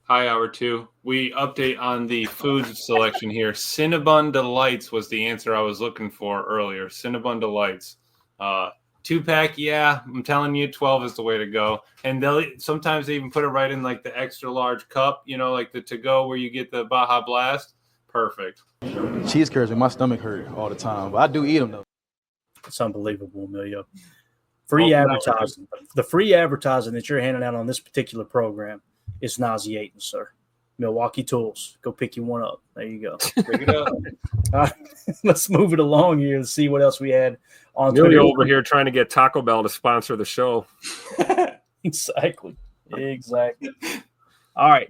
Hi, Hour 2. We update on the food selection here. Cinnabon Delights was the answer I was looking for earlier. Cinnabon Delights. 2-pack, yeah, I'm telling you, 12 is the way to go. And sometimes they even put it right in like the extra large cup, like the to-go where you get the Baja Blast. Perfect. Cheese curds make my stomach hurt all the time, but I do eat them though. It's unbelievable, Emilio. Free advertising. The free advertising that you're handing out on this particular program is nauseating, sir. Milwaukee Tools. Go pick you one up. There you go. Pick it up. All right, let's move it along here and see what else we had on Twitter. Over here trying to get Taco Bell to sponsor the show. Exactly. All right.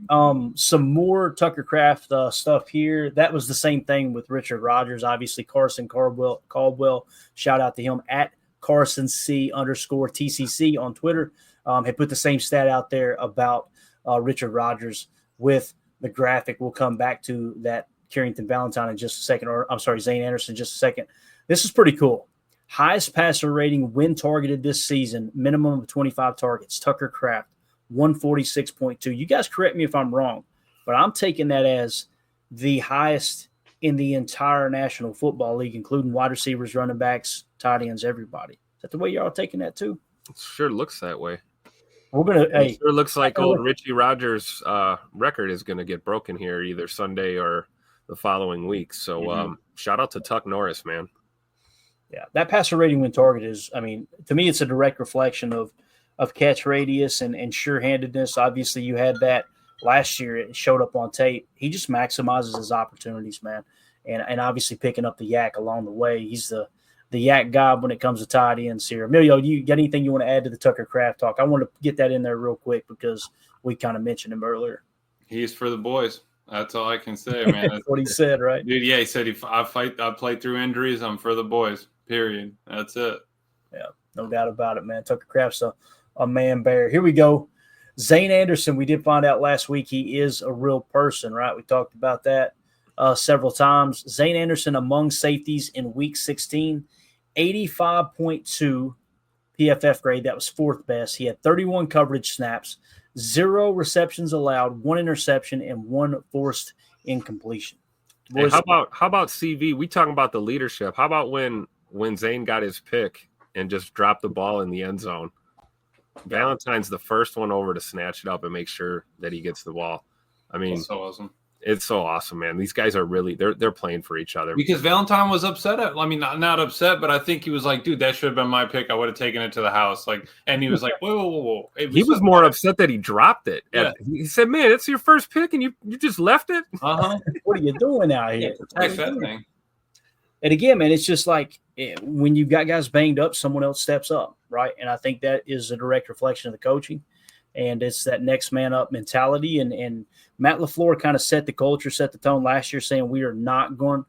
Some more Tucker Kraft stuff here. That was the same thing with Richard Rodgers. Obviously, Carson Caldwell. Shout out to him at CarsonC_TCC on Twitter. Had put the same stat out there about Richard Rodgers with the graphic. We'll come back to that Carrington Valentine in just a second, or I'm sorry, Zayne Anderson in just a second. This is pretty cool. Highest passer rating when targeted this season, minimum of 25 targets. Tucker Kraft, 146.2. You guys correct me if I'm wrong, but I'm taking that as the highest in the entire National Football League, including wide receivers, running backs, tight ends, everybody. Is that the way y'all are taking that too? It sure looks that way. We're gonna. It sure looks like old Richie Rodgers' record is going to get broken here either Sunday or the following week. So shout out to Tuck Norris, man. Yeah, that passer rating when targeted is, to me, it's a direct reflection of catch radius and sure-handedness. Obviously, you had that last year. It showed up on tape. He just maximizes his opportunities, man, and obviously picking up the yak along the way. He's the yak god when it comes to tight ends here. Emilio, you got anything you want to add to the Tucker Kraft talk? I want to get that in there real quick because we kind of mentioned him earlier. He's for the boys. That's all I can say, man. That's what he said, right? Dude, yeah, he said I play through injuries. I'm for the boys, period. That's it. Yeah, no doubt about it, man. Tucker Kraft's a man bear. Here we go. Zayne Anderson, we did find out last week he is a real person, right? We talked about that several times. Zayne Anderson among safeties in week 16, 85.2 PFF grade. That was fourth best. He had 31 coverage snaps, 0 receptions allowed, 1 interception, and 1 forced incompletion. Hey, how about CV? We talking about the leadership. How about when Zayne got his pick and just dropped the ball in the end zone? Valentine's the first one over to snatch it up and make sure that he gets the ball. That's so awesome. It's so awesome, man. These guys are really they're playing for each other. Because Valentine was upset not upset, but I think he was like, dude, that should have been my pick. I would have taken it to the house. And he was like, whoa. He was more upset that he dropped it. Yeah. He said, man, it's your first pick and you just left it. What are you doing out here? Protect that thing. And again, man, it's just like when you've got guys banged up, someone else steps up, right? And I think that is a direct reflection of the coaching. And it's that next man up mentality. And Matt LaFleur kind of set the culture, set the tone last year, saying we are not going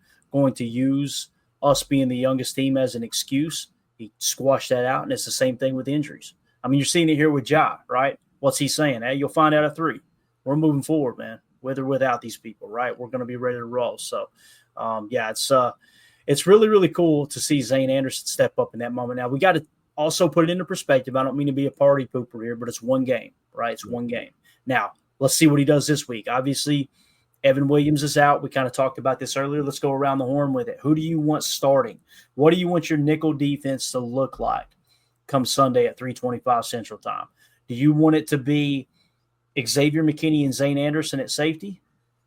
to use us being the youngest team as an excuse. He squashed that out, and it's the same thing with injuries. You're seeing it here with Ja, right? What's he saying? Hey, you'll find out at 3. We're moving forward, man, with or without these people, right? We're going to be ready to roll. So, it's really, really cool to see Zayne Anderson step up in that moment. Now, we got to also put it into perspective. I don't mean to be a party pooper here, but it's one game, right? It's one game. Now, let's see what he does this week. Obviously, Evan Williams is out. We kind of talked about this earlier. Let's go around the horn with it. Who do you want starting? What do you want your nickel defense to look like come Sunday at 3:25 Central Time? Do you want it to be Xavier McKinney and Zayne Anderson at safety?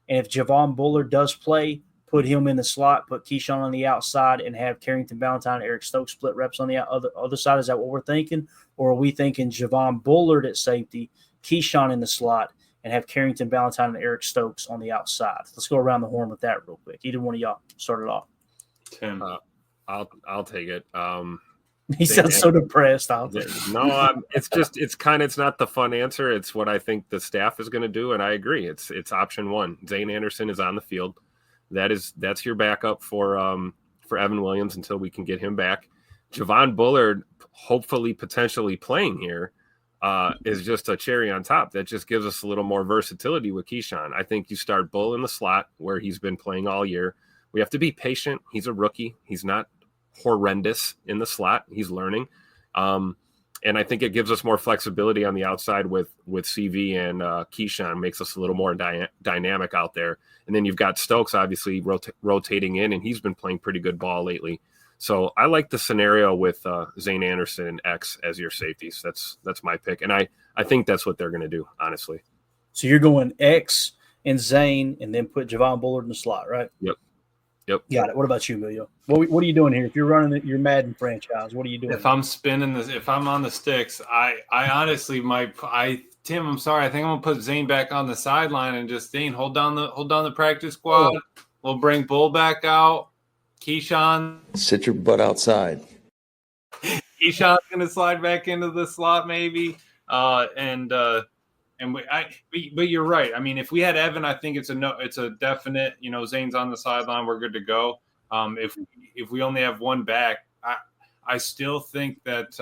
And if Javon Bullard does play, put him in the slot, put Keyshawn on the outside, and have Carrington Valentine and Eric Stokes split reps on the other side? Is that what we're thinking? Or are we thinking Javon Bullard at safety, Keyshawn in the slot, and have Carrington Valentine and Eric Stokes on the outside? Let's go around the horn with that real quick. Either one of y'all start it off. Tim. I'll take it. He sounds so depressed. I'll take it. No, it's not the fun answer. It's what I think the staff is going to do, and I agree. It's option 1. Zayne Anderson is on the field. That's your backup for Evan Williams until we can get him back. Javon Bullard, hopefully potentially playing here, is just a cherry on top. That just gives us a little more versatility with Keyshawn. I think you start Bull in the slot where he's been playing all year. We have to be patient. He's a rookie. He's not horrendous in the slot. He's learning. And I think it gives us more flexibility on the outside with CV and Keyshawn, makes us a little more dynamic out there. And then you've got Stokes obviously rotating in, and he's been playing pretty good ball lately. So I like the scenario with Zayne Anderson and X as your safeties. That's my pick, and I think that's what they're going to do, honestly. So you're going X and Zayne, and then put Javon Bullard in the slot, right? Yep. Got it. What about you, Emilio? What are you doing here? If you're running your Madden franchise, what are you doing? If I'm spinning this, if I'm on the sticks, I honestly Tim, I'm sorry. I think I'm gonna put Zayne back on the sideline and just Zayne hold down the practice squad. We'll bring Bull back out. Keyshawn, sit your butt outside. Keyshawn's gonna slide back into the slot maybe. But you're right. I mean, if we had Evan, I think it's a definite. Zayne's on the sideline. We're good to go. If we only have one back, I still think that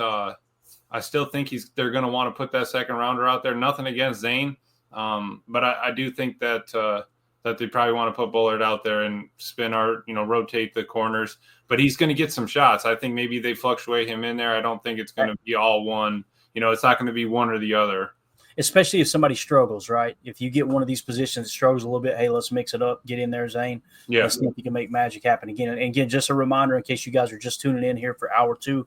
they're going to want to put that second rounder out there. Nothing against Zayne, but I do think that they probably want to put Bullard out there and spin rotate the corners. But he's going to get some shots. I think maybe they fluctuate him in there. I don't think it's going to be all one. It's not going to be one or the other. Especially if somebody struggles, right? If you get one of these positions that struggles a little bit, hey, let's mix it up, get in there, Zayne. Yeah. And see if you can make magic happen again. And again, just a reminder in case you guys are just tuning in here for hour 2,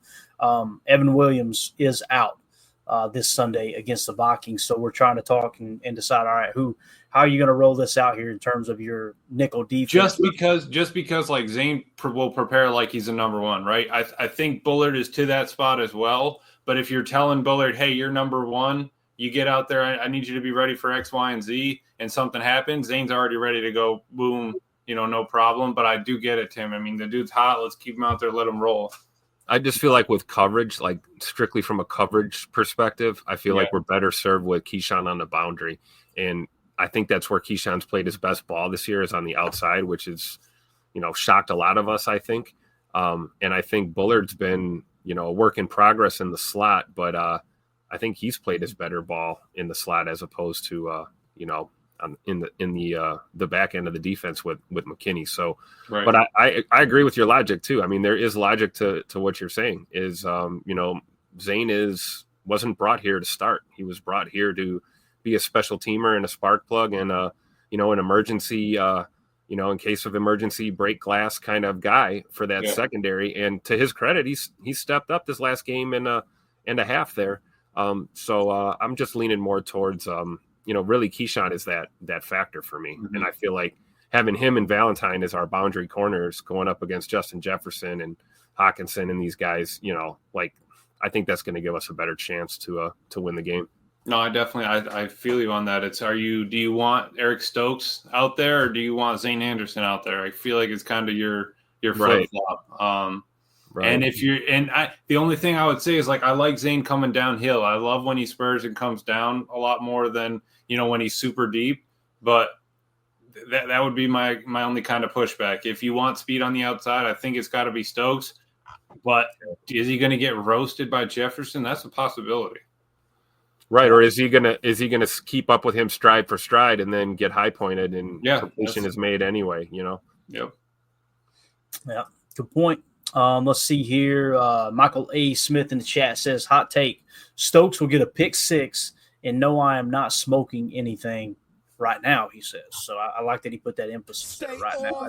Evan Williams is out this Sunday against the Vikings. So we're trying to talk and decide, all right, how are you going to roll this out here in terms of your nickel defense? Just because like Zayne will prepare like he's a number one, right? I think Bullard is to that spot as well. But if you're telling Bullard, hey, you're number one, you get out there, I need you to be ready for X, Y, and Z, and something happens, Zayne's already ready to go, boom, no problem. But I do get it, Tim. I mean, the dude's hot. Let's keep him out there, let him roll. I just feel like with coverage, like strictly from a coverage perspective, I feel like we're better served with Keyshawn on the boundary. And I think that's where Keyshawn's played his best ball this year, is on the outside, which is, shocked a lot of us, I think. And I think Bullard's been, a work in progress in the slot, but I think he's played his better ball in the slot as opposed to, in the back end of the defense with McKinney. So, right. But I agree with your logic too. I mean, there is logic to what you're saying is, Zayne wasn't brought here to start. He was brought here to be a special teamer and a spark plug and an emergency, in case of emergency break glass kind of guy for that secondary. And to his credit, he's stepped up this last game and a half there. So I'm just leaning more towards, really Keyshawn is that factor for me. Mm-hmm. And I feel like having him and Valentine as our boundary corners going up against Justin Jefferson and Hawkinson and these guys, I think that's going to give us a better chance to win the game. No, I feel you on that. Do you want Eric Stokes out there or do you want Zayne Anderson out there? I feel like it's kind of your flip flop. Right. And the only thing I would say is I like Zayne coming downhill. I love when he spurs and comes down a lot more than, when he's super deep, but that would be my only kind of pushback. If you want speed on the outside, I think it's got to be Stokes, but is he going to get roasted by Jefferson? That's a possibility. Right. Or is he going to keep up with him stride for stride and then get high pointed and completion is made anyway, Yep. Yeah. Good point. Let's see here. Michael A. Smith in the chat says, hot take, Stokes will get a pick 6 and no, I am not smoking anything right now, he says. So I like that he put that emphasis there right now.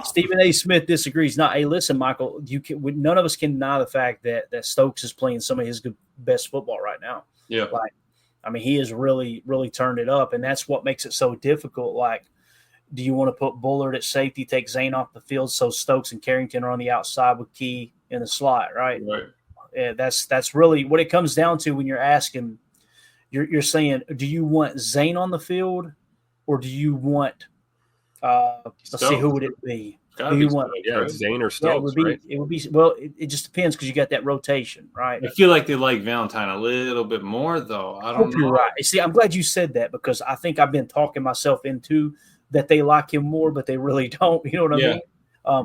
Stephen A. Smith disagrees. Not, hey, listen, Michael, none of us can deny the fact that Stokes is playing some of his best football right now. Yeah. He has really, really turned it up, and that's what makes it so difficult. Do you want to put Bullard at safety, take Zayne off the field so Stokes and Carrington are on the outside with Key in the slot, right? Right. Yeah, that's really what it comes down to when you're asking. You're saying, do you want Zayne on the field, or do you want? Let's see, who would it be? Do you want? Zayne or Stokes? It would be. Well, it just depends because you got that rotation, right? I feel like they like Valentine a little bit more, though. I don't know. You're right. See, I'm glad you said that because I think I've been talking myself into that they like him more, but they really don't. You know what I mean?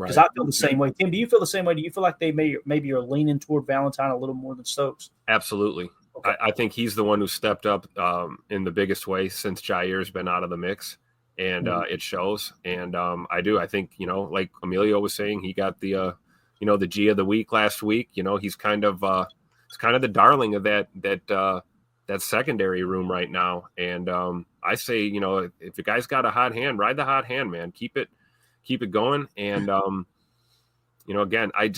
Because I feel the same way. Tim, do you feel the same way? Do you feel like they maybe are leaning toward Valentine a little more than Stokes? Absolutely. Okay. I think he's the one who stepped up in the biggest way since Jair's been out of the mix, and it shows. And I think, like Emilio was saying, he got the the G of the week last week. He's kind of the darling of that secondary room right now. And I say, if the guy's got a hot hand, ride the hot hand, man. Keep it going. And again, I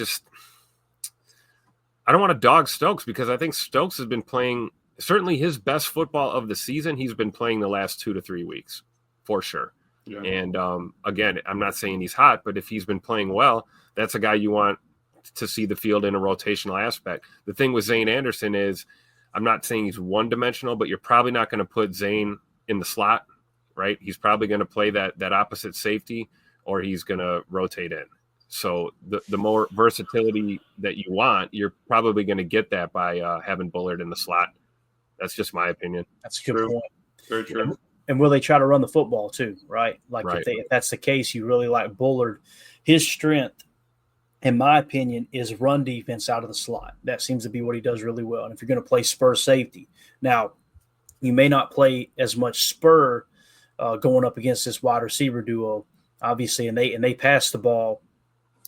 don't want to dog Stokes because I think Stokes has been playing certainly his best football of the season. He's been playing the last 2 to 3 weeks for sure. Yeah. And again, I'm not saying he's hot, but if he's been playing well, that's a guy you want to see the field in a rotational aspect. The thing with Zayne Anderson is, I'm not saying he's one-dimensional, but you're probably not going to put Zayne in the slot, right? He's probably going to play that opposite safety, or he's going to rotate in. So the more versatility that you want, you're probably going to get that by having Bullard in the slot. That's just my opinion. That's a good point. Very true. And will they try to run the football too, right? Like right. If that's the case, you really like Bullard. His strength, in my opinion, is run defense out of the slot. That seems to be what he does really well. And if you're going to play spur safety, now you may not play as much spur going up against this wide receiver duo, obviously, and they pass the ball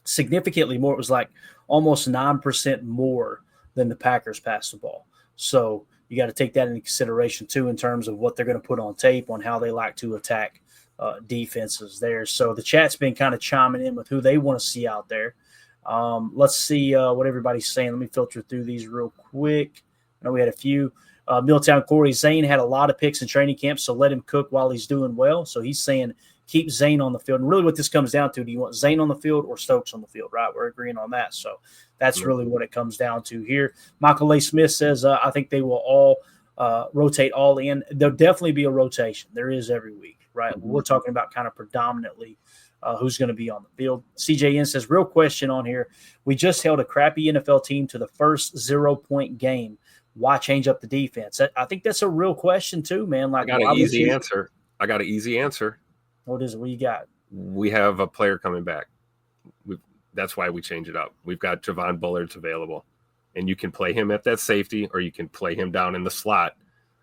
significantly more. It was like almost 9% more than the Packers pass the ball. So you got to take that into consideration too in terms of what they're going to put on tape on how they like to attack defenses there. So the chat's been kind of chiming in with who they want to see out there. Let's see what everybody's saying. Let me filter through these real quick. I know we had a few. Milltown Corey, Zayne had a lot of picks in training camp, so let him cook while he's doing well. So he's saying keep Zayne on the field. And really what this comes down to, do you want Zayne on the field or Stokes on the field, right? We're agreeing on that. So that's really what it comes down to here. Michael A. Smith says, I think they will all rotate all in. There'll definitely be a rotation. There is every week, right? Mm-hmm. We're talking about kind of predominantly who's going to be on the field. CJN says, real question on here. We just held a crappy NFL team to the first 0-point game. Why change up the defense? I think that's a real question too, man. Like, I got an easy answer. What is it? What you got? We have a player coming back. That's why we change it up. We've got Javon Bullard's available, and you can play him at that safety, or you can play him down in the slot.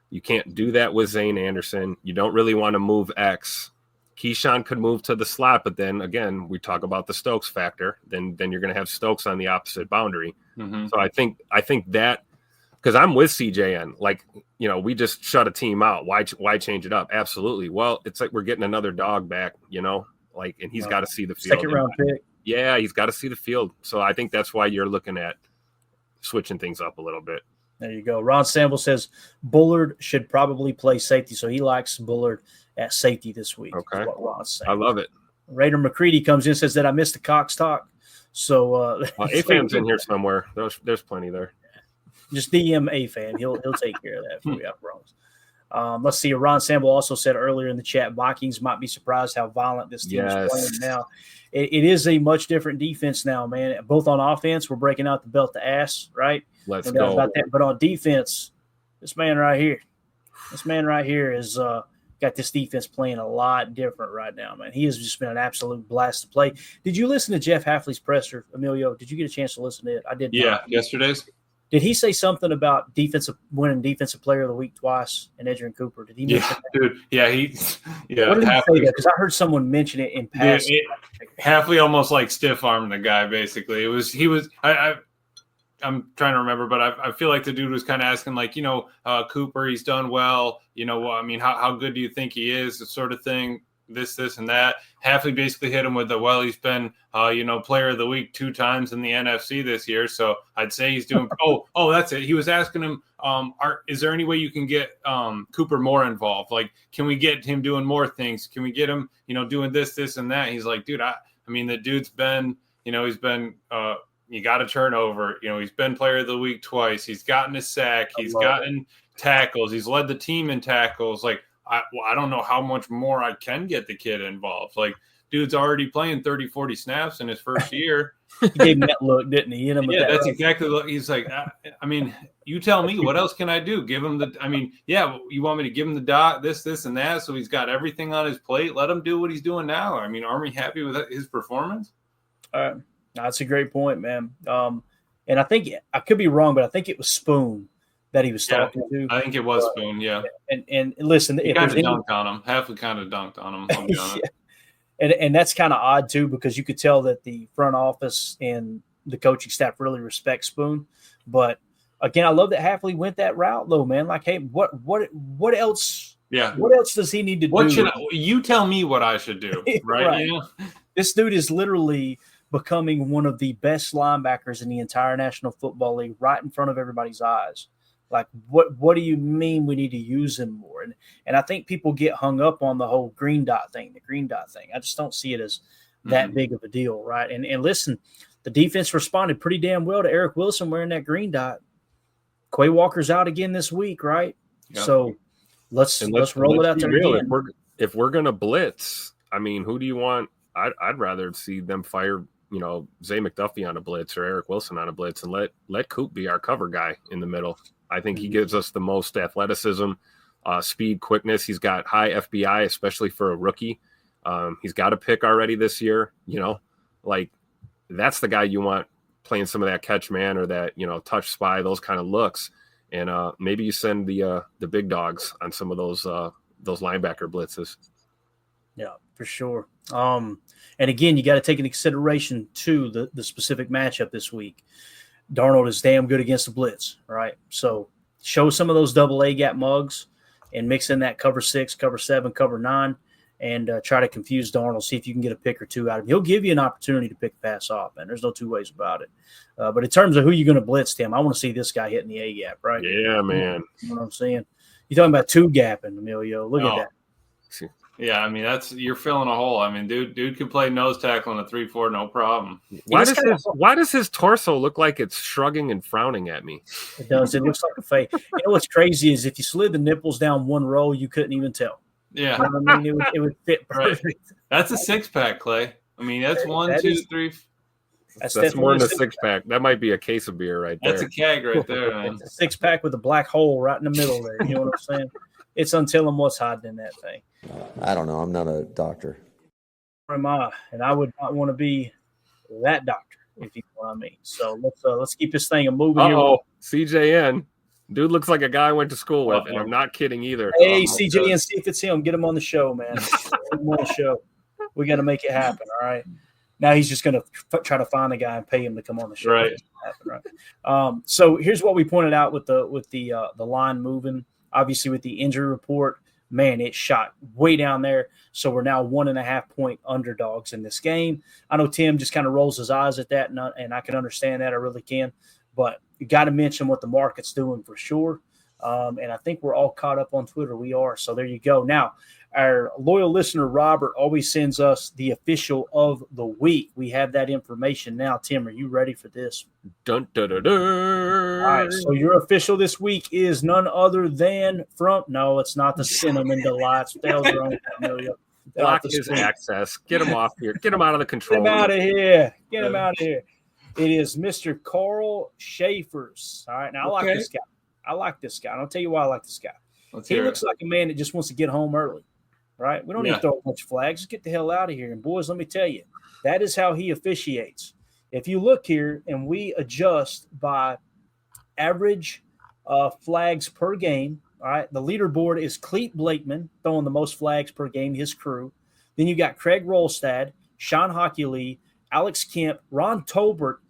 You can't do that with Zayne Anderson. You don't really want to move X. Keyshawn could move to the slot, but then again, we talk about the Stokes factor. Then you're going to have Stokes on the opposite boundary. Mm-hmm. So I think that, because I'm with CJN, like, we just shut a team out. Why change it up? Absolutely. Well, it's like we're getting another dog back, and he's got to see the field. Second round pick. Yeah, he's got to see the field. So I think that's why you're looking at switching things up a little bit. There you go. Ron Sample says Bullard should probably play safety, so he likes Bullard at safety this week. Okay. What Ron's saying. I love it. Raider McCready comes in and says that I missed the Cox talk. So A-Fan's in here somewhere. There's plenty there. Just DM A-Fan. He'll take care of that for you, I promise. Let's see. Ron Sample also said earlier in the chat, Vikings might be surprised how violent this team is playing now. It is a much different defense now, man. Both on offense, we're breaking out the belt to ass, right? Let's go. About that. But on defense, this man right here is got this defense playing a lot different right now, man. He has just been an absolute blast to play. Did you listen to Jeff Hafley's presser, Emilio? Did you get a chance to listen to it? I did. Yeah, yesterday's. Did he say something about winning defensive player of the week twice in Edgerrin Cooper? Did he mention that? Dude. Yeah, What did he say that? Because I heard someone mention it in passing. Hafley almost like stiff armed the guy. Basically, I'm trying to remember, but I feel like the dude was kind of asking, like, Cooper, he's done well. How good do you think he is? This sort of thing. This, and that. Hafley basically hit him with he's been, player of the week 2 times in the NFC this year. So I'd say he's doing. That's it. He was asking him, is there any way you can get Cooper more involved? Like, can we get him doing more things? Can we get him, doing this, and that? He's like, dude, the dude's been, he's been, you got a turnover. He's been player of the week twice. He's gotten a sack. He's gotten tackles. He's led the team in tackles. Like, I don't know how much more I can get the kid involved. Like, dude's already playing 30, 40 snaps in his first year. He gave him that look, didn't he? That's exactly what he's like. You tell me, what else can I do? Give him you want me to give him the dot, this, and that, so he's got everything on his plate? Let him do what he's doing now. Are we happy with his performance? That's a great point, man. And I think I could be wrong, but I think it was Spoon that he was talking to. I think it was Spoon, yeah. And listen, he kind of dunked on him. Hafley kind of dunked on him. I'll be honest. And that's kind of odd too, because you could tell that the front office and the coaching staff really respects Spoon. But again, I love that Hafley went that route, though, man. Like, hey, what else? Yeah. What else does he need to do? You tell me what I should do, right? Right. You know? This dude is literally becoming one of the best linebackers in the entire National Football League, right in front of everybody's eyes. Like, what do you mean we need to use him more? And I think people get hung up on the whole green dot thing. I just don't see it as that big of a deal, right? And listen, the defense responded pretty damn well to Eric Wilson wearing that green dot. Quay Walker's out again this week, right? Yep. So let's roll it out there again. If we're gonna blitz, I mean, who do you want? I'd rather see them fire, Zay McDuffie on a blitz or Eric Wilson on a blitz, and let Coop be our cover guy in the middle. I think he gives us the most athleticism, speed, quickness. He's got high FBI, especially for a rookie. He's got a pick already this year. Like that's the guy you want playing some of that catch man or that touch spy, those kind of looks. And maybe you send the big dogs on some of those linebacker blitzes. Yeah, for sure. And again, you got to take into consideration too the specific matchup this week. Darnold is damn good against the blitz, right? So show some of those double A gap mugs and mix in that cover 6, cover 7, cover 9, and try to confuse Darnold. See if you can get a pick or two out of him. He'll give you an opportunity to pick the pass off, and there's no two ways about it. But in terms of who you're going to blitz, Tim, I want to see this guy hitting the A gap, right? Yeah, man. You know what I'm saying? You're talking about two gapping, Emilio. Look at that. Yeah, I mean you're filling a hole. I mean, dude can play nose tackle in a 3-4, no problem. Why does his torso look like it's shrugging and frowning at me? It does. It looks like a fake. You know what's crazy is if you slid the nipples down one row, you couldn't even tell. Yeah, you know what I mean, it would fit perfect. Right. That's a 6-pack, Clay. I mean, that's 1, 2, 3. That's more than a 6-pack. That might be a case of beer right there. That's a keg right there, man. It's a 6-pack with a black hole right in the middle there. You know what I'm saying? It's until what's hiding in that thing. I don't know. I'm not a doctor. Or am I? And I would not want to be that doctor, if you know what I mean. So let's keep this thing moving here. CJN. Dude looks like a guy I went to school with, and I'm not kidding either. Hey, CJN, see if it's him. Get him on the show, man. Get him on the show. We got to make it happen, all right? Now he's just going to try to find the guy and pay him to come on the show. Right. Right. So here's what we pointed out with the line moving. Obviously, with the injury report, man, it shot way down there. So we're now 1.5-point underdogs in this game. I know Tim just kind of rolls his eyes at that, and I can understand that. I really can. But you got to mention what the market's doing for sure. And I think we're all caught up on Twitter. We are. So there you go. Now, our loyal listener, Robert, always sends us the official of the week. We have that information now. Tim, are you ready for this? Dun, dun, dun, dun. All right. So your official this week is none other than no, it's not the Cinnamon Delights. What the hell's wrong with that, Emilio? Block his access. Get him off here. Get him out of the control. Get him out of here. Get him out of here. It is Mr. Carl Schaefer's. All right. Now, I like this guy. And I'll tell you why I like this guy. He looks like a man that just wants to get home early, right? We don't need to throw a bunch of flags. Just get the hell out of here. And, boys, let me tell you, that is how he officiates. If you look here and we adjust by average flags per game, all right, the leaderboard is Cleet Blakeman throwing the most flags per game, his crew. Then you got Craig Rolstad, Sean Hockey, Alex Kemp, Ron Torbert,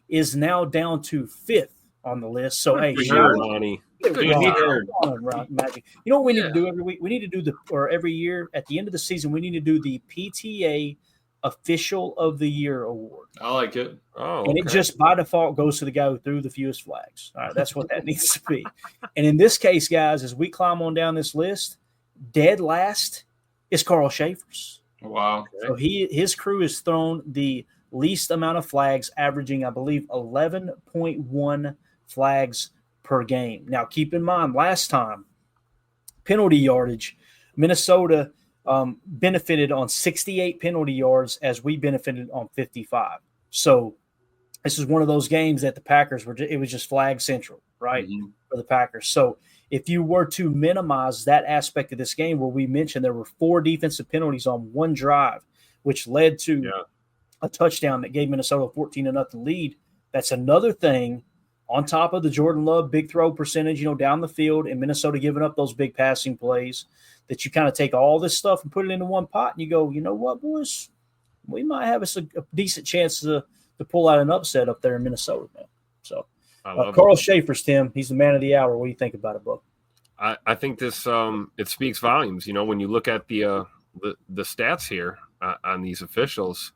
is now down to 5th on the list. So, hey, Ronnie. You know what we need to do every week? We need to do every year at the end of the season, we need to do the PTA Official of the Year award. I like it. Oh, and it just by default goes to the guy who threw the fewest flags. All right, that's what that needs to be. And in this case, guys, as we climb on down this list, dead last is Carl Schaefer's. Wow. So his crew has thrown the least amount of flags, averaging, I believe, 11.1 flags per game. Now, keep in mind, last time, penalty yardage, Minnesota benefited on 68 penalty yards as we benefited on 55. So this is one of those games that the Packers it was just flag central, right, for the Packers. So if you were to minimize that aspect of this game where we mentioned there were 4 defensive penalties on one drive, which led to a touchdown that gave Minnesota a 14-0 lead, that's another thing on top of the Jordan Love big throw percentage, down the field, and Minnesota giving up those big passing plays, that you kind of take all this stuff and put it into one pot and you go, you know what, boys, we might have a decent chance to to pull out an upset up there in Minnesota, man. So it. Carl Schaefer's, Tim, he's the man of the hour. What do you think about it, bro? I think this it speaks volumes. You know, when you look at the stats here on these officials,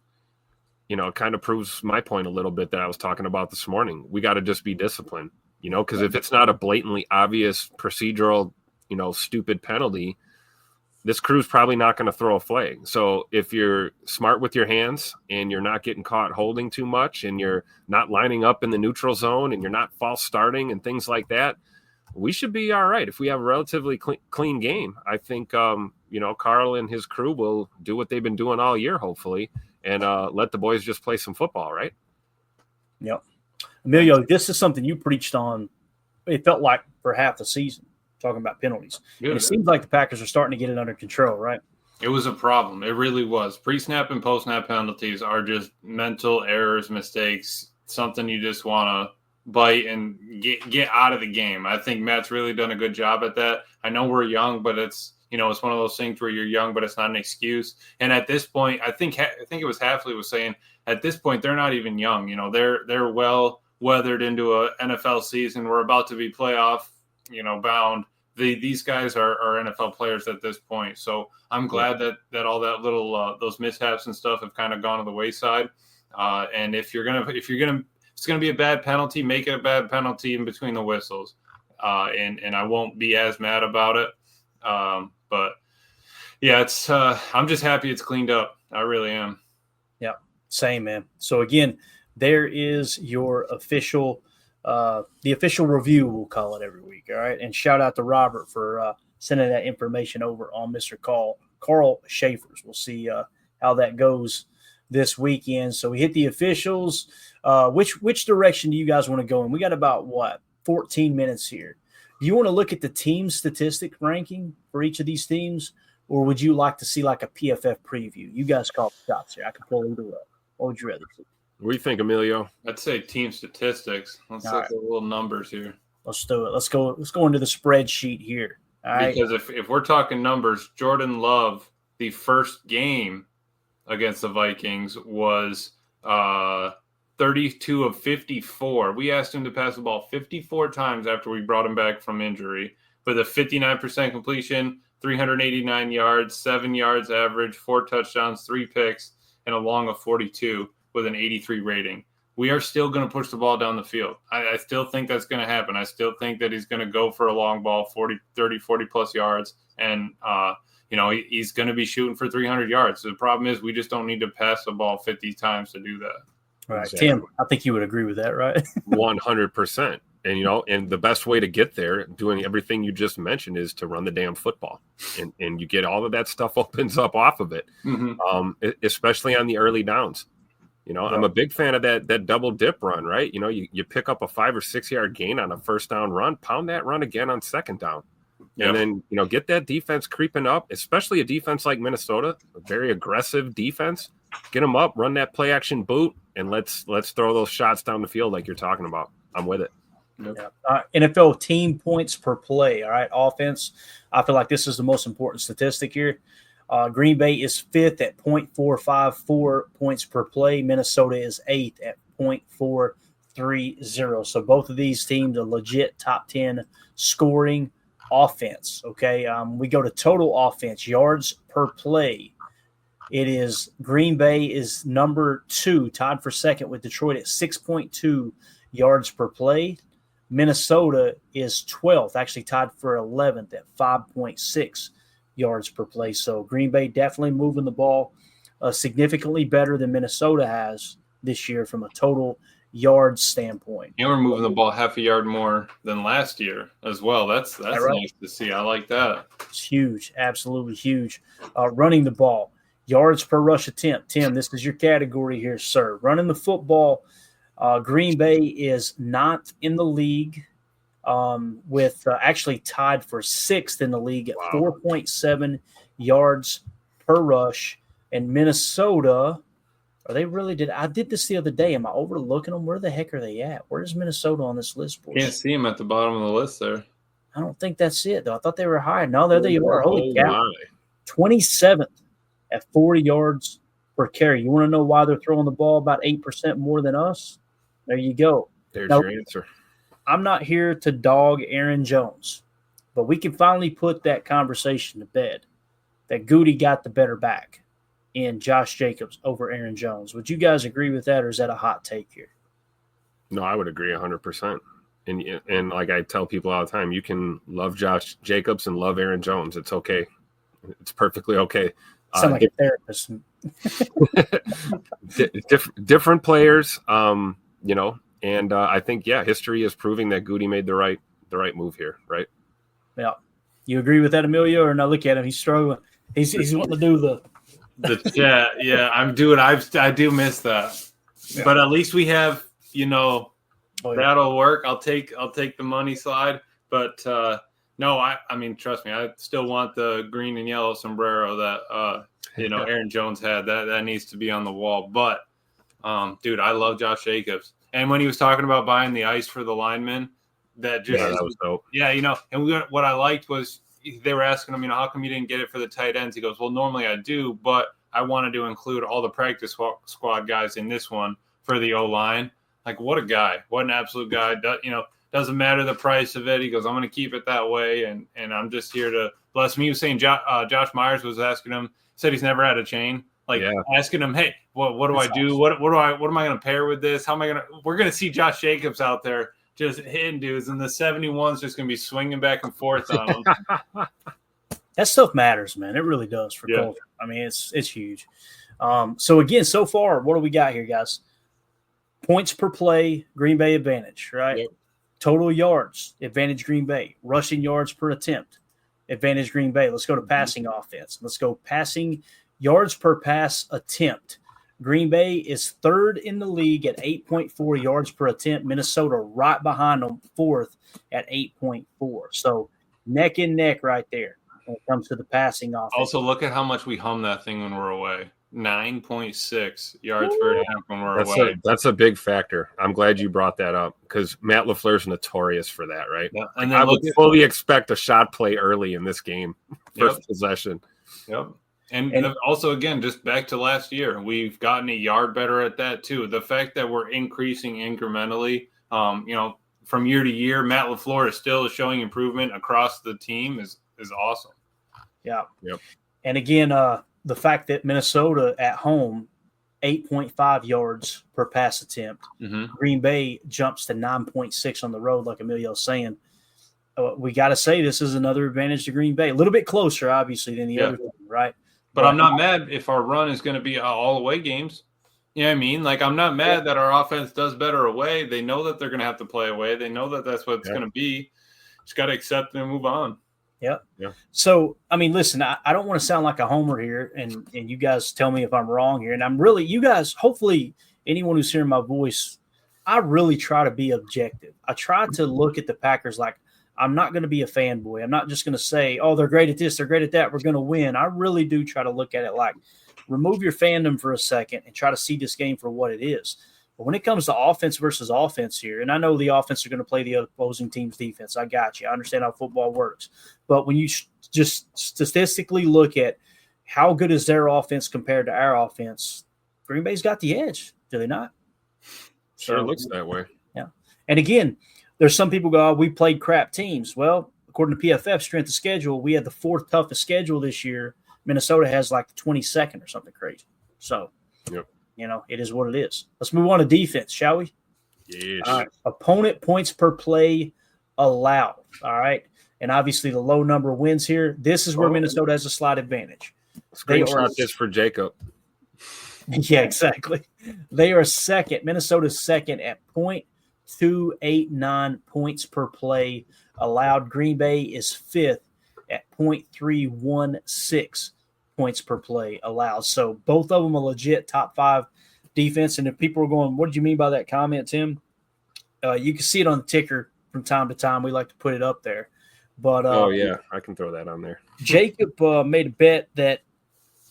you know, it kind of proves my point a little bit that I was talking about this morning. We got to just be disciplined, you know, because if it's not a blatantly obvious procedural, you know, stupid penalty, this crew's probably not going to throw a flag. So if you're smart with your hands and you're not getting caught holding too much and you're not lining up in the neutral zone and you're not false starting and things like that, we should be all right if we have a relatively clean game. I think, you know, Carl and his crew will do what they've been doing all year, hopefully, and let the boys just play some football, right? Yep. Emilio, this is something you preached on, it felt like, for half the season, talking about penalties. And it seems like the Packers are starting to get it under control, right? It was a problem. It really was. Pre-snap and post-snap penalties are just mental errors, mistakes, something you just want to bite and get out of the game. I think Matt's really done a good job at that. I know we're young, but it's, you know, it's one of those things where you're young, but it's not an excuse. And at this point, I think it was Halfley was saying, at this point, they're not even young. You know, they're well weathered into a NFL season. We're about to be playoff, you know, bound. These guys are NFL players at this point. So I'm glad that all that little those mishaps and stuff have kind of gone to the wayside. And if it's gonna be a bad penalty, make it a bad penalty in between the whistles. And I won't be as mad about it. But yeah, it's I'm just happy it's cleaned up. I really am. Yeah, same, man. So again, there is your official, the official review, we'll call it every week. All right. And shout out to Robert for sending that information over on Mr. Carl Schaefer's. We'll see how that goes this weekend. So we hit the officials. Which direction do you guys want to go in? We got about 14 minutes here. Do you want to look at the team statistic ranking for each of these teams, or would you like to see like a PFF preview? You guys call the shots here. I can pull either up. What would you rather see? What do you think, Emilio? I'd say team statistics. Let's look at the little numbers here. Let's do it. Let's go into the spreadsheet here. All right. Because if we're talking numbers, Jordan Love, the first game against the Vikings was 32 of 54. We asked him to pass the ball 54 times after we brought him back from injury, with a 59% completion, 389 yards, 7 yards average, 4 touchdowns, 3 picks, and a long of 42 with an 83 rating. We are still going to push the ball down the field. I still think that's going to happen. I still think that he's going to go for a long ball, 40 plus yards, and you know, he's going to be shooting for 300 yards. So the problem is we just don't need to pass the ball 50 times to do that. Right. Exactly. Tim, I think you would agree with that, right? 100%. And, you know, and the best way to get there, doing everything you just mentioned, is to run the damn football. And you get all of that stuff opens up off of it, especially on the early downs. You know, I'm a big fan of that double dip run, right? You know, you pick up a 5 or 6 yard gain on a first down run, pound that run again on second down. And then, you know, get that defense creeping up, especially a defense like Minnesota, a very aggressive defense. Get them up, run that play action boot, and let's throw those shots down the field like you're talking about. I'm with it. Yeah. NFL team points per play. All right, offense. I feel like this is the most important statistic here. Green Bay is 5th at 0.454 points per play. Minnesota is 8th at 0.430. So both of these teams are legit top 10 scoring offense. Okay, we go to total offense, yards per play. It is Green Bay is number 2, tied for second with Detroit at 6.2 yards per play. Minnesota is 12th, actually tied for 11th at 5.6 yards per play. So Green Bay definitely moving the ball significantly better than Minnesota has this year from a total yards standpoint. And we're moving the ball half a yard more than last year as well. That's right? Nice to see. I like that. It's huge, absolutely huge. Running the ball, yards per rush attempt. Tim, this is your category here, sir. Running the football, Green Bay is not in the league with actually tied for 6th in the league at 4.7 yards per rush. And Minnesota, are they really I did this the other day. Am I overlooking them? Where the heck are they at? Where's Minnesota on this list? Boys? Can't see them at the bottom of the list there. I don't think that's it, though. I thought they were higher. No, there they are. Holy cow. 27th at 40 yards per carry. You want to know why they're throwing the ball about 8% more than us? There you go. There's Now, your answer. I'm not here to dog Aaron Jones, but we can finally put that conversation to bed that Goody got the better back in Josh Jacobs over Aaron Jones. Would you guys agree with that, or is that a hot take here? No, I would agree 100%. And like I tell people all the time, you can love Josh Jacobs and love Aaron Jones. It's okay. It's perfectly okay. Sound like a therapist. Different players, and I think, history is proving that Goody made the right move here, right? Yeah. You agree with that, Emilio, or not? Look at him. He's struggling. He's wanting to do the chat. Yeah, I'm doing. I do miss that, but at least we have, that'll work. I'll take the money slide, but no, I mean, trust me, I still want the green and yellow sombrero that Aaron Jones had. That needs to be on the wall. But dude, I love Josh Jacobs, and when he was talking about buying the ice for the linemen, that was dope. Yeah, and what I liked was they were asking him, how come you didn't get it for the tight ends? He goes, well, normally I do, but I wanted to include all the practice squad guys in this one for the O-line. Like, what a guy. What an absolute guy. Doesn't matter the price of it. He goes, I'm going to keep it that way, and I'm just here to bless me. He was saying Josh Myers was asking him, said he's never had a chain. Asking him, hey, what do I do? Awesome. What am I going to pair with this? How am I going to – we're going to see Josh Jacobs out there just hitting dudes, and the 71's just going to be swinging back and forth on them. That stuff matters, man. It really does for culture. I mean, it's huge. So, again, so far, what do we got here, guys? Points per play, Green Bay advantage, right? Yep. Total yards, advantage Green Bay. Rushing yards per attempt, advantage Green Bay. Let's go to passing offense. Let's go passing yards per pass attempt. Green Bay is third in the league at 8.4 yards per attempt. Minnesota right behind them, fourth at 8.4. So neck and neck right there when it comes to the passing offense. Also, look at how much we hum that thing when we're away. 9.6 yards per attempt when we're away. That's a big factor. I'm glad you brought that up because Matt LaFleur's notorious for that, right? Yeah. And then I would fully expect a shot play early in this game, first possession. Yep. And also, again, just back to last year, we've gotten a yard better at that too. The fact that we're increasing incrementally, from year to year, Matt LaFleur is still showing improvement across the team is awesome. Yeah. Yep. And again, the fact that Minnesota at home, 8.5 yards per pass attempt. Mm-hmm. Green Bay jumps to 9.6 on the road, like Emilio's saying. We got to say this is another advantage to Green Bay. A little bit closer, obviously, than the other team, right? But I'm not mad if our run is going to be all away games. You know what I mean? Like, I'm not mad that our offense does better away. They know that they're going to have to play away. They know that that's what it's going to be. Just got to accept it and move on. Yep. Yeah. So, I mean, listen, I don't want to sound like a homer here, and you guys tell me if I'm wrong here. And I'm really, you guys, hopefully anyone who's hearing my voice, I really try to be objective. I try to look at the Packers like I'm not going to be a fanboy. I'm not just going to say, oh, they're great at this, they're great at that, we're going to win. I really do try to look at it like remove your fandom for a second and try to see this game for what it is. But when it comes to offense versus offense here, and I know the offense are going to play the opposing team's defense. I got you. I understand how football works. But when you just statistically look at how good is their offense compared to our offense, Green Bay's got the edge, do they not? Sure, it looks that way. Yeah. And again, there's some people go, oh, we played crap teams. Well, according to PFF strength of schedule, we had the fourth toughest schedule this year. Minnesota has like the 22nd or something crazy. So, yep. It is what it is. Let's move on to defense, shall we? Yes. All right. Opponent points per play allowed. All right. And obviously the low number of wins here. This is where Minnesota has a slight advantage. Screenshot this for Jacob. Yeah, exactly. They are second. Minnesota's second at 0.289 points per play allowed. Green Bay is fifth at 0.316 points per play allowed. So both of them a legit top five defense. And if people are going, what did you mean by that comment, Tim? You can see it on the ticker from time to time. We like to put it up there. But I can throw that on there. Jacob made a bet that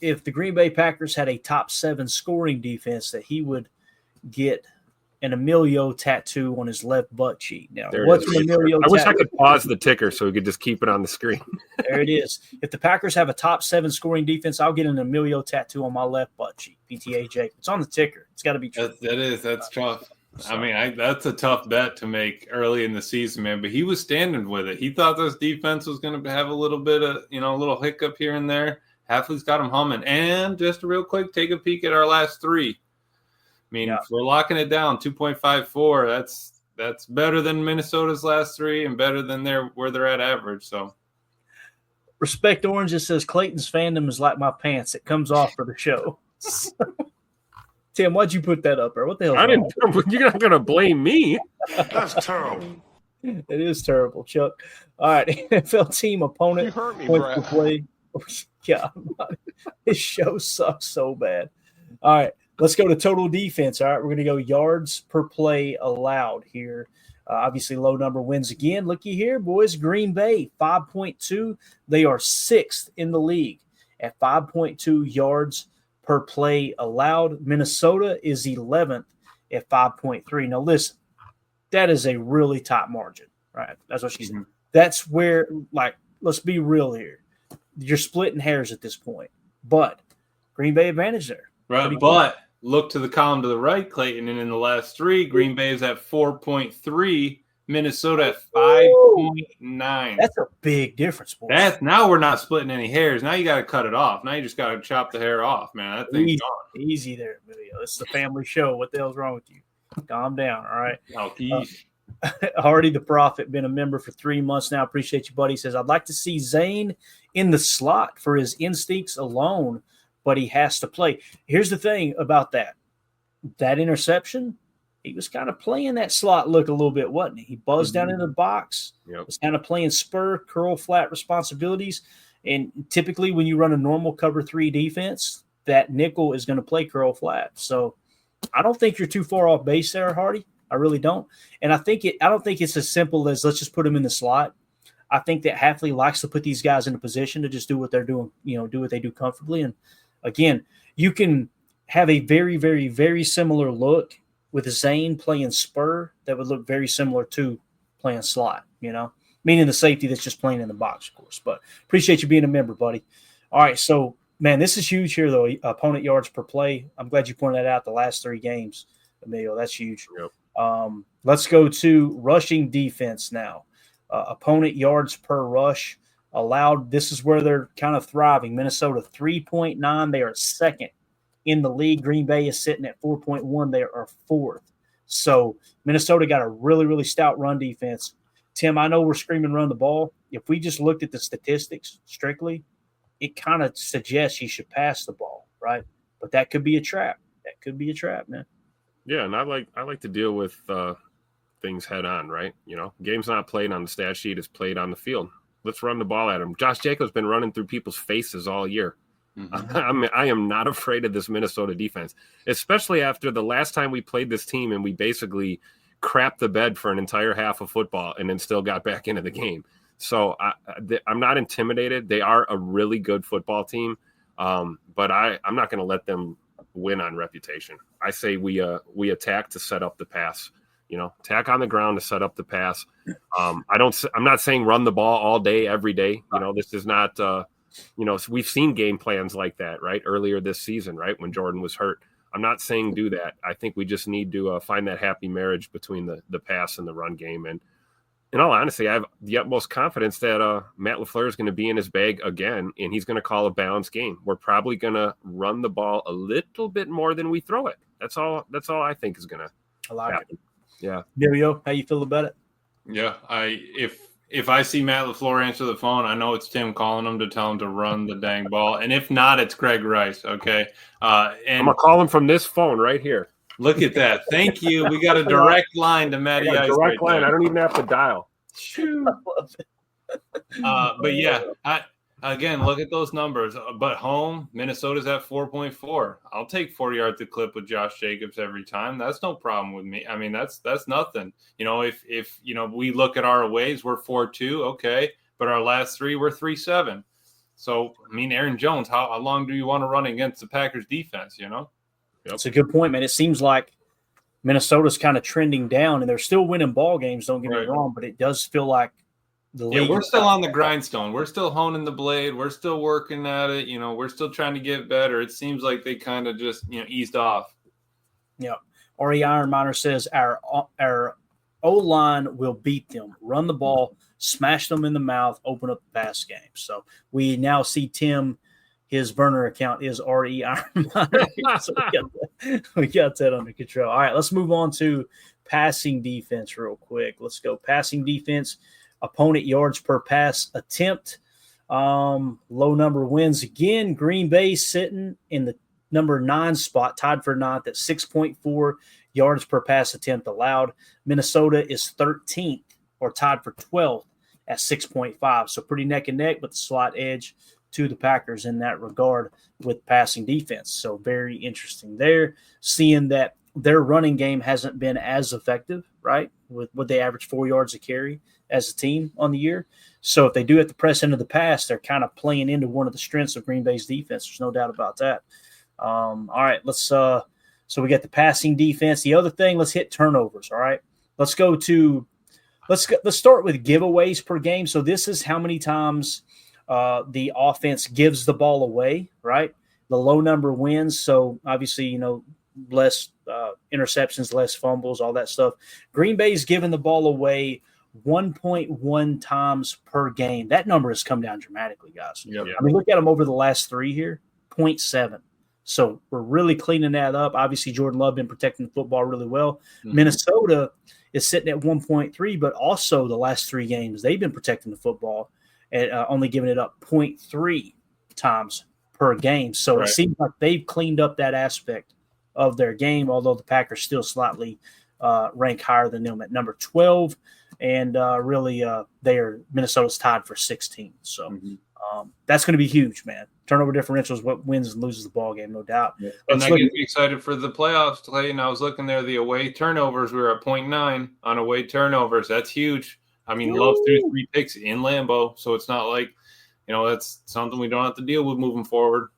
if the Green Bay Packers had a top 7 scoring defense, that he would get an Emilio tattoo on his left butt cheek. Now, There it what's is. an Emilio I wish I tattoo? could pause the ticker so we could just keep it on the screen. There it is. If the Packers have a top 7 scoring defense, I'll get an Emilio tattoo on my left butt cheek. PTA Jacob. It's on the ticker. It's got to be true. That's tough. I mean, that's a tough bet to make early in the season, man. But he was standing with it. He thought this defense was going to have a little bit of, a little hiccup here and there. Hafley's got him humming. And just real quick, take a peek at our last 3. I mean, if we're locking it down, 2.54. That's better than Minnesota's last 3 and better than where they're at average. So, Respect Orange. It says Clayton's fandom is like my pants. It comes off for the show. Tim, why'd you put that up there? What the hell? I didn't. You're not going to blame me. That's terrible. It is terrible, Chuck. All right, NFL team opponent. You hurt me, points Brad. per play. Yeah, this show sucks so bad. All right, let's go to total defense. All right, we're going to go yards per play allowed here. Obviously, low number wins again. Looky here, boys. Green Bay, 5.2. They are 6th in the league at 5.2 yards per play allowed. Minnesota is 11th at 5.3. Now, listen, that is a really top margin, right? That's what she said. That's where, let's be real here. You're splitting hairs at this point, but Green Bay advantage there. Right, but look to the column to the right, Clayton, and in the last 3, Green Bay is at 4.3, Minnesota at 5.9. That's a big difference, boys. Now we're not splitting any hairs. Now you got to cut it off. Now you just got to chop the hair off, man. That thing's gone. Easy there, Emilio. This is a family show. What the hell's wrong with you? Calm down, all right? Oh, Hardy the Prophet, been a member for 3 months now. Appreciate you, buddy. He says, I'd like to see Zayne in the slot for his instincts alone, but he has to play. Here's the thing about that interception, he was kind of playing that slot look a little bit, wasn't he? He buzzed down into the box, was kind of playing spur, curl, flat responsibilities. And typically when you run a normal cover 3 defense, that nickel is going to play curl flat. So I don't think you're too far off base there, Hardy. I really don't. And I don't think it's as simple as let's just put him in the slot. I think that Hafley likes to put these guys in a position to just do what they're doing, do what they do comfortably. And again, you can have a very, very, very similar look with Zayne playing spur that would look very similar to playing slot, meaning the safety that's just playing in the box, of course. But appreciate you being a member, buddy. All right, so, man, this is huge here, though, opponent yards per play. I'm glad you pointed that out the last 3 games, Emilio. That's huge. Yep. Let's go to rushing defense now. Opponent yards per rush allowed. This is where they're kind of thriving. Minnesota 3.9. They are 2nd in the league. Green Bay is sitting at 4.1. They are 4th. So Minnesota got a really, really stout run defense. Tim, I know we're screaming run the ball. If we just looked at the statistics strictly, it kind of suggests you should pass the ball, right? But that could be a trap. That could be a trap, man. Yeah, and I like to deal with things head on, right? Game's not played on the stat sheet; it's played on the field. Let's run the ball at him. Josh Jacobs been running through people's faces all year. Mm-hmm. I am not afraid of this Minnesota defense, especially after the last time we played this team and we basically crapped the bed for an entire half of football and then still got back into the game. So I'm not intimidated. They are a really good football team, but I'm not going to let them win on reputation. I say we attack to set up the pass. Attack on the ground to set up the pass. I'm not saying run the ball all day, every day. This is not. We've seen game plans like that, right? Earlier this season, right, when Jordan was hurt. I'm not saying do that. I think we just need to find that happy marriage between the pass and the run game. And in all honesty, I have the utmost confidence that Matt LaFleur is going to be in his bag again, and he's going to call a balanced game. We're probably going to run the ball a little bit more than we throw it. That's all I think is going to happen. Yeah. Emilio, how you feel about it? Yeah, if I see Matt LaFleur answer the phone, I know it's Tim calling him to tell him to run the dang ball. And if not, it's Greg Rice, okay? And I'm going to call him from this phone right here. Look at that. Thank you. We got a direct line to Matty Ice. Direct line. I don't even have to dial. But, yeah, again, look at those numbers. But home, Minnesota's at 4.4. I'll take 40 yards to clip with Josh Jacobs every time. That's no problem with me. I mean, that's nothing. If we look at our aways, we're 4-2, okay. But our last 3, we're 3-7. So, I mean, Aaron Jones, how long do you want to run against the Packers defense, That's a good point, man. It seems like Minnesota's kind of trending down, and they're still winning ball games. Don't get me Right. wrong, but it does feel like the Yeah, league. we're still on the grindstone. We're still honing the blade. We're still working at it. We're still trying to get better. It seems like they kind of just, eased off. Yeah. R.E. Ironminer says our O-line will beat them. Run the ball, smash them in the mouth, open up the pass game. So we now see Tim, his burner account is R.E. Ironminer. So we got that under control. All right, let's move on to passing defense real quick. Let's go passing defense. Opponent yards per pass attempt. Low number wins again. Green Bay sitting in the number 9 spot, tied for 9th at 6.4 yards per pass attempt allowed. Minnesota is 13th or tied for 12th at 6.5. So pretty neck and neck, but the slight edge to the Packers in that regard with passing defense. So very interesting there, seeing that their running game hasn't been as effective, right? With what they average 4 yards a carry as a team on the year. So if they do have to press into the pass, they're kind of playing into one of the strengths of Green Bay's defense. There's no doubt about that. All right, let's so we got the passing defense. The other thing, let's hit turnovers. All right, let's start with giveaways per game. So this is how many times the offense gives the ball away, right? The low number wins. So obviously, less interceptions, less fumbles, all that stuff. Green Bay's given the ball away 1.1 times per game. That number has come down dramatically, guys. Yep. I mean, look at them over the last 3 here, 0.7. So we're really cleaning that up. Obviously, Jordan Love been protecting the football really well. Mm-hmm. Minnesota is sitting at 1.3, but also the last 3 games, they've been protecting the football and only giving it up 0.3 times per game. So It seems like they've cleaned up that aspect of their game, although the Packers still slightly rank higher than them at number 12. And Minnesota's tied for 16. So that's going to be huge, man. Turnover differential is what wins and loses the ball game, no doubt. Yeah. And that gets me excited for the playoffs, Clay. And I was looking there, the away turnovers, we were at 0.9 on away turnovers. That's huge. I mean, Love threw 3 picks in Lambeau, so it's not like, that's something we don't have to deal with moving forward.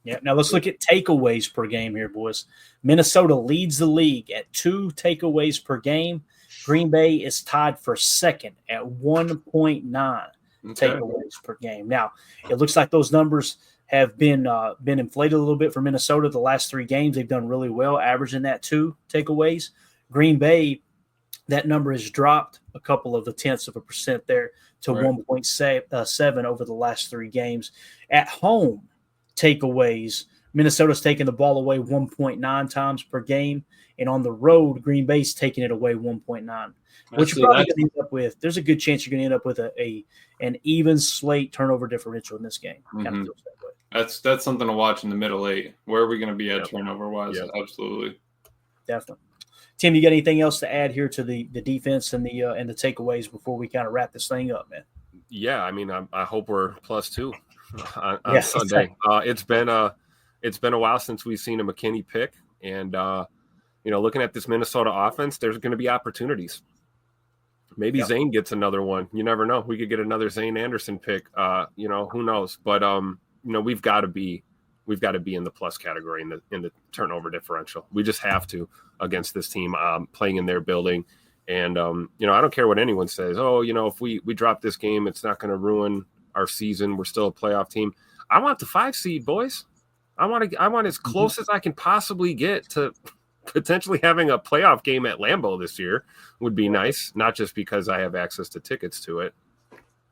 Yeah. Now let's look at takeaways per game here, boys. Minnesota leads the league at 2 takeaways per game. Green Bay is tied for second at 1.9 takeaways per game. Now, it looks like those numbers have been inflated a little bit for Minnesota. The last 3 games, they've done really well, averaging that 2 takeaways. Green Bay, that number has dropped a couple of tenths of a percent there to 1.7 over the last 3 games. At home, takeaways, Minnesota's taking the ball away 1.9 times per game. And on the road, Green Bay's taking it away 1.9. What you're probably going to end up with, there's a good chance you're going to end up with an even slate turnover differential in this game. Kind of feels that way. That's something to watch in the middle 8. Where are we going to be at turnover-wise? Yep. Absolutely. Definitely. Tim, you got anything else to add here to the defense and the takeaways before we kind of wrap this thing up, man? Yeah, I mean, I hope we're +2 on Sunday. It's been a while since we've seen a McKinney pick, and looking at this Minnesota offense, there's going to be opportunities. Maybe Zayne gets another one. You never know. We could get another Zayne Anderson pick. Who knows? But we've got to be in the plus category in the turnover differential. We just have to against this team playing in their building. And I don't care what anyone says. Oh, if we drop this game, it's not going to ruin our season. We're still a playoff team. I want the 5 seed, boys. I want as close as I can possibly get to potentially having a playoff game at Lambeau this year would be nice, not just because I have access to tickets to it,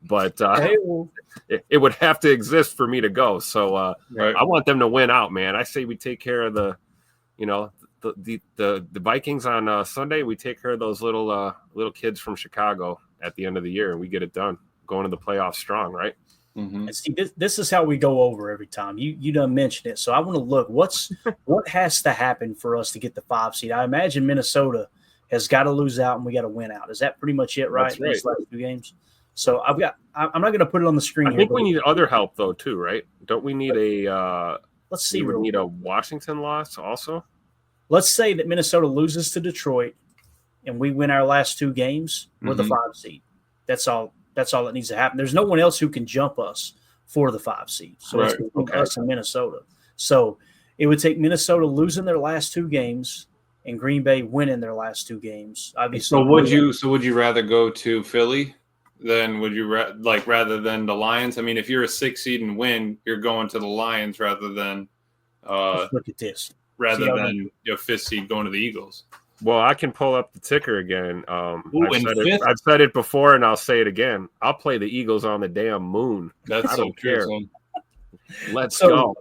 but it would have to exist for me to go. So I want them to win out, man. I say we take care of the Vikings on Sunday. We take care of those little kids from Chicago at the end of the year, and we get it done, going to the playoffs strong, right? And see, this is how we go over every time. You done mentioned it, so I want to look. What has to happen for us to get the 5 seed? I imagine Minnesota has got to lose out, and we got to win out. Is that pretty much it, right? That's right. These last 2 games. So I'm not going to put it on the screen. I think we need other help though, too, right? Don't we need let's see. We need a Washington loss also. Let's say that Minnesota loses to Detroit, and we win our last 2 games. We're the 5 seed. That's all. That's all that needs to happen. There's no one else who can jump us for the 5 seed. So it's us and Minnesota. So it would take Minnesota losing their last 2 games and Green Bay winning their last 2 games. Obviously, So would you rather go to Philly than rather than the Lions? I mean, if you're a 6 seed and win, you're going to the Lions rather than let's look at this. your 5th seed going to the Eagles. Well, I can pull up the ticker again. Ooh, I've said it before, and I'll say it again. I'll play the Eagles on the damn moon. That's I so don't care. true. Let's go.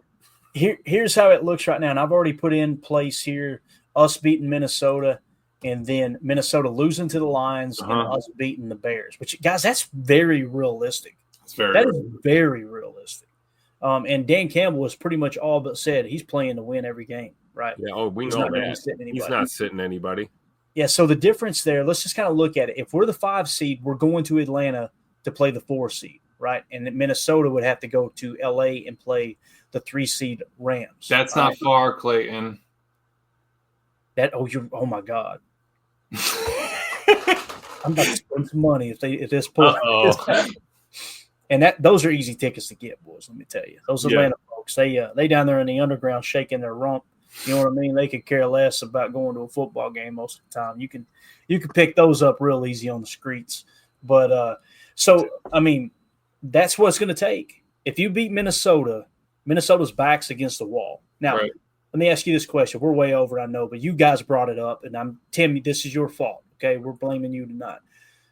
Here's how it looks right now, and I've already put in place here us beating Minnesota, and then Minnesota losing to the Lions, and us beating the Bears. Which, guys, that's very realistic. That is very realistic. And Dan Campbell has pretty much all but said he's playing to win every game, right? Yeah, we know that. He's not sitting anybody. Yeah, so the difference there, let's just kind of look at it. If we're the 5 seed, we're going to Atlanta to play the 4 seed, right? And Minnesota would have to go to L.A. and play the 3 seed Rams. That's not far, Clayton. Oh my God. I'm about to spend some money if this pull. And those are easy tickets to get, boys. Let me tell you, those Atlanta folks, they down there in the underground shaking their rump. You know what I mean? They could care less about going to a football game most of the time. You can pick those up real easy on the streets. But so I mean, that's what it's going to take. If you beat Minnesota, Minnesota's back's against the wall. Now, Let me ask you this question. We're way over, I know, but you guys brought it up, and Tim, this is your fault. Okay, we're blaming you tonight.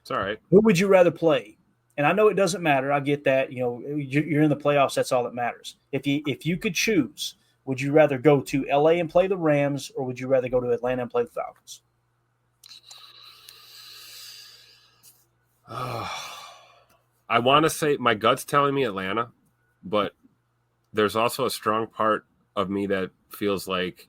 It's all right. Who would you rather play? And I know it doesn't matter. I get that. You know, you're in the playoffs. That's all that matters. If you could choose, would you rather go to L.A. and play the Rams, or would you rather go to Atlanta and play the Falcons? I want to say my gut's telling me Atlanta, but there's also a strong part of me that feels like,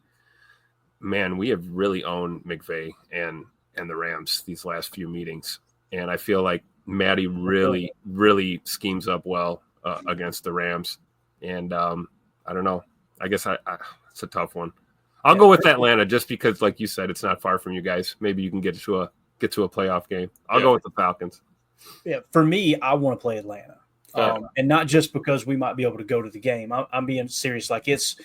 man, we have really owned McVay and the Rams these last few meetings. And I feel like Matty really, really schemes up well against the Rams. And I don't know. I guess it's a tough one. I'll go with Atlanta just because, like you said, it's not far from you guys. Maybe you can get to a playoff game. I'll go with the Falcons. Yeah, for me, I want to play Atlanta. And not just because we might be able to go to the game. I'm being serious. Like, it's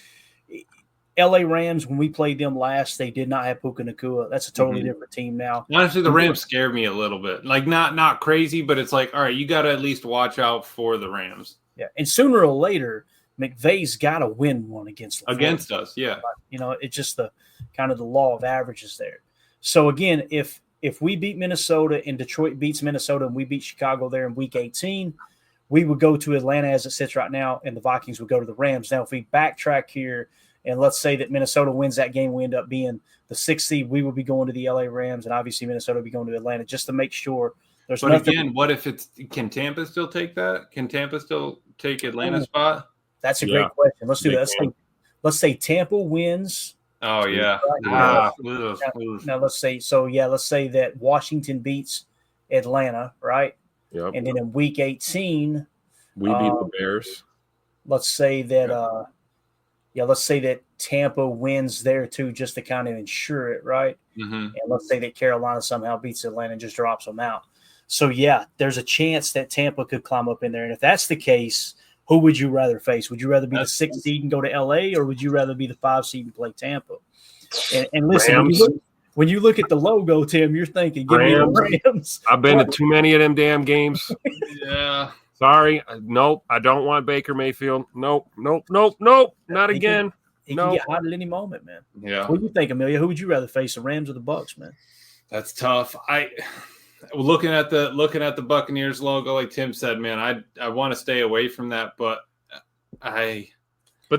L.A. Rams, when we played them last, they did not have Puka Nacua. That's a totally different team now. Honestly, the Rams scared me a little bit. Like, not crazy, but it's like, all right, you got to at least watch out for the Rams. Yeah, and sooner or later, McVay's got to win one against us. Yeah, you know, it's just the kind of the law of averages there. So again, if we beat Minnesota and Detroit beats Minnesota and we beat Chicago there in Week 18, we would go to Atlanta as it sits right now, and the Vikings would go to the Rams. Now, if we backtrack here and let's say that Minnesota wins that game, we end up being the 6th seed, we will be going to the LA Rams, and obviously Minnesota will be going to Atlanta just to make sure there's nothing. But again, what if can Tampa still take that? Can Tampa still take Atlanta's spot? That's a great question. Let's do that. Let's say Tampa wins. Oh, yeah. Now, let's say that Washington beats Atlanta, right? Yep. And then in Week 18, we beat the Bears. Let's say that let's say that Tampa wins there too, just to kind of ensure it, right? Mm-hmm. And let's say that Carolina somehow beats Atlanta and just drops them out. So, yeah, there's a chance that Tampa could climb up in there. And if that's the case, who would you rather face? Would you rather be the 6th seed and go to L.A., or would you rather be the 5 seed and play Tampa? And listen, when you look at the logo, Tim, you're thinking, give me the Rams. I've been to too many of them damn games. Yeah. Sorry. Nope. I don't want Baker Mayfield. Nope. Not again. He can get hot at any moment, man. Yeah. What do you think, Amelia? Who would you rather face, the Rams or the Bucs, man? That's tough. Looking at the Buccaneers logo, like Tim said, man, I want to stay away from that, but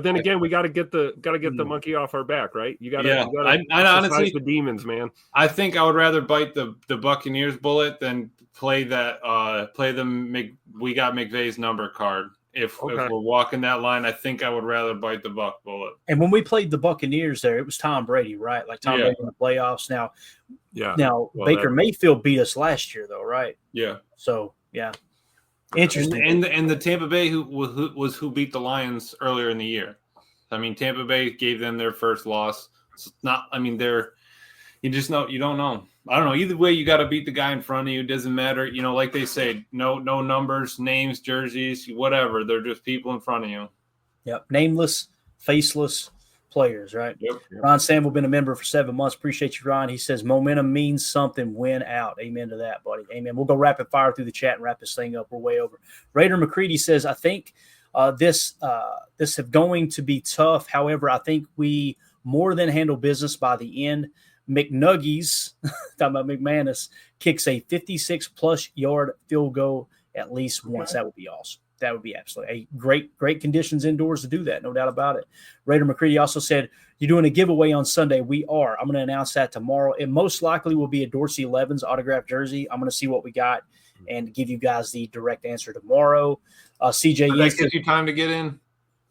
then again, we got to get the monkey off our back, right? You got to. Yeah. I honestly, the demons, man. I think I would rather bite the Buccaneers bullet than play we got McVay's number card. If we're walking that line, I think I would rather bite the Buck bullet. And when we played the Buccaneers there, it was Tom Brady, right? Like Tom Brady in the playoffs. Now, Baker Mayfield beat us last year, though, right? Yeah. So, yeah. Interesting. And the Tampa Bay who beat the Lions earlier in the year. I mean, Tampa Bay gave them their first loss. It's not. I mean, you just know you don't know. I don't know. Either way, you got to beat the guy in front of you. It doesn't matter. You know, like they say, no numbers, names, jerseys, whatever. They're just people in front of you. Yep. Nameless, faceless players, right? Yep. Ron Sample been a member for 7 months. Appreciate you, Ron. He says momentum means something. Win out. Amen to that, buddy. Amen. We'll go rapid fire through the chat and wrap this thing up. We're way over. Raider McCready says, I think this is going to be tough. However, I think we more than handle business by the end. McNuggies, talking about McManus, kicks a 56-plus yard field goal at least once. That would be awesome. That would be absolutely a great conditions indoors to do that. No doubt about it. Raider McCready also said, you're doing a giveaway on Sunday. We are. I'm going to announce that tomorrow. It most likely will be a Dorsey Levens autographed jersey. I'm going to see what we got and give you guys the direct answer tomorrow. CJ, that gives you time to get in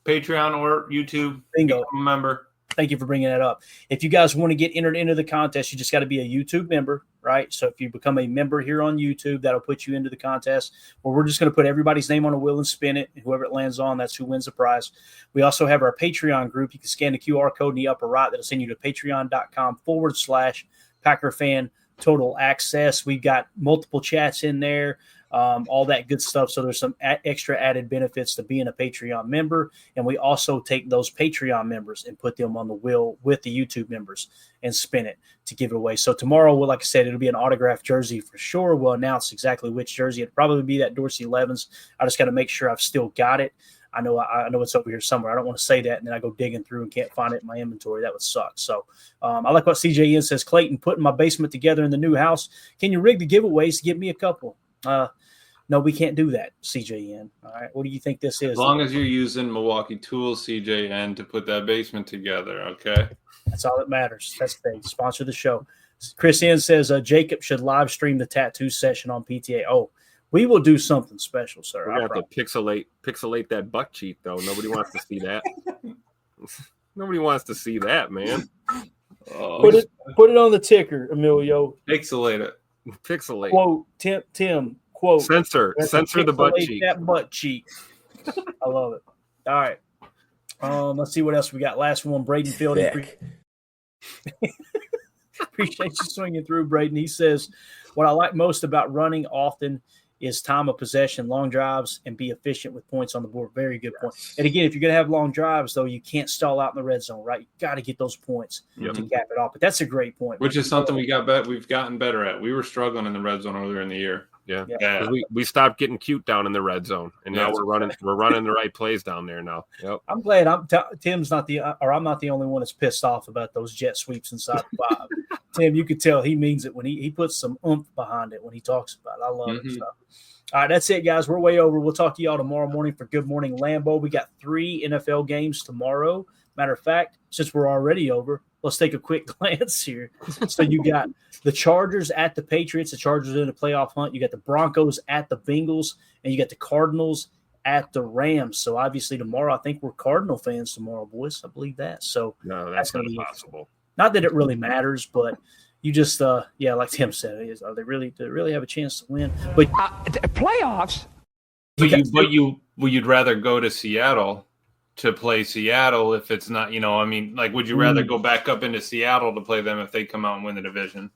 Patreon or YouTube. Bingo. Become a member. Thank you for bringing that up. If you guys want to get entered into the contest, you just got to be a YouTube member, right? So if you become a member here on YouTube, that'll put you into the contest. Where we're just going to put everybody's name on a wheel and spin it. And whoever it lands on, that's who wins the prize. We also have our Patreon group. You can scan the QR code in the upper right. That'll send you to patreon.com/PackerFan Total Access. We've got multiple chats in there. All that good stuff. So there's some extra added benefits to being a Patreon member. And we also take those Patreon members and put them on the wheel with the YouTube members and spin it to give it away. So tomorrow, well, like I said, it'll be an autographed jersey for sure. We'll announce exactly which jersey. It'll probably be that Dorsey Levens. I just got to make sure I've still got it. I know it's over here somewhere. I don't want to say that, and then I go digging through and can't find it in my inventory. That would suck. So I like what CJN says. Clayton, putting my basement together in the new house. Can you rig the giveaways to give me a couple? No, we can't do that, CJN. All right. What do you think this is? As long as you're using Milwaukee Tools, CJN, to put that basement together, okay? That's all that matters. That's the thing. Sponsor the show. Chris N says Jacob should live stream the tattoo session on PTA. Oh, we will do something special, sir. We have to pixelate that butt cheek, though. Nobody wants to see that. Nobody wants to see that, man. Put it on the ticker, Emilio. Pixelate it. Pixelate. Quote, Tim. Quote, censor the butt cheek. That butt cheek. I love it. All right. Let's see what else we got. Last one, Braden Fielding. Appreciate you swinging through, Braden. He says, what I like most about running often is time of possession, long drives, and be efficient with points on the board. Very good point. And again, if you're going to have long drives, though, you can't stall out in the red zone, right? You got to get those points to cap it off. But that's a great point. Which is something we've gotten better at. We were struggling in the red zone earlier in the year. Yeah. We stopped getting cute down in the red zone, and now we're running the right plays down there now. Yep. I'm glad I'm not the only one that's pissed off about those jet sweeps inside the 5. Tim, you could tell he means it when he puts some oomph behind it when he talks about it. I love it. So. All right, that's it, guys. We're way over. We'll talk to y'all tomorrow morning for Good Morning Lambeau. We got 3 NFL games tomorrow. Matter of fact, since we're already over, let's take a quick glance here. So you got the Chargers at the Patriots. The Chargers are in the playoff hunt. You got the Broncos at the Bengals, and you got the Cardinals at the Rams. So obviously tomorrow, I think we're Cardinal fans tomorrow, boys. I believe that. So no, that's not possible. Not that it really matters, but you just, like Tim said, do they really have a chance to win? But playoffs. But you'd rather go to Seattle to play Seattle if it's not, would you rather go back up into Seattle to play them if they come out and win the division?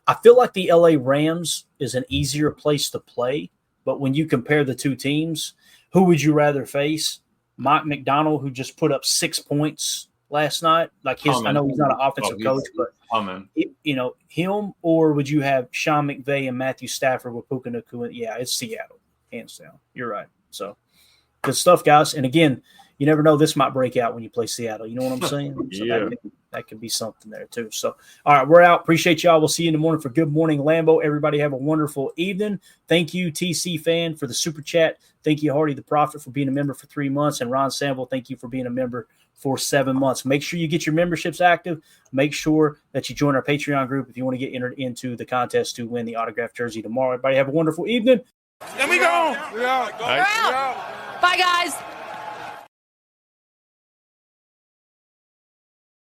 I feel like the LA Rams is an easier place to play, but when you compare the two teams, who would you rather face? Mike McDonald, who just put up 6 points last night. I know he's not an offensive coach, but him, or would you have Sean McVay and Matthew Stafford with Puka Nacua? Yeah, it's Seattle, hands down. You're right. So good stuff, guys. And again, you never know, this might break out when you play Seattle. You know what I'm saying? So that could be something there too. So, all right, we're out. Appreciate y'all. We'll see you in the morning for Good Morning Lambeau. Everybody have a wonderful evening. Thank you, TC Fan, for the super chat. Thank you, Hardy the Prophet, for being a member for 3 months. And Ron Sample, thank you for being a member for 7 months. Make sure you get your memberships active. Make sure that you join our Patreon group if you want to get entered into the contest to win the autographed jersey tomorrow. Everybody have a wonderful evening. And we go. We out. Bye, guys.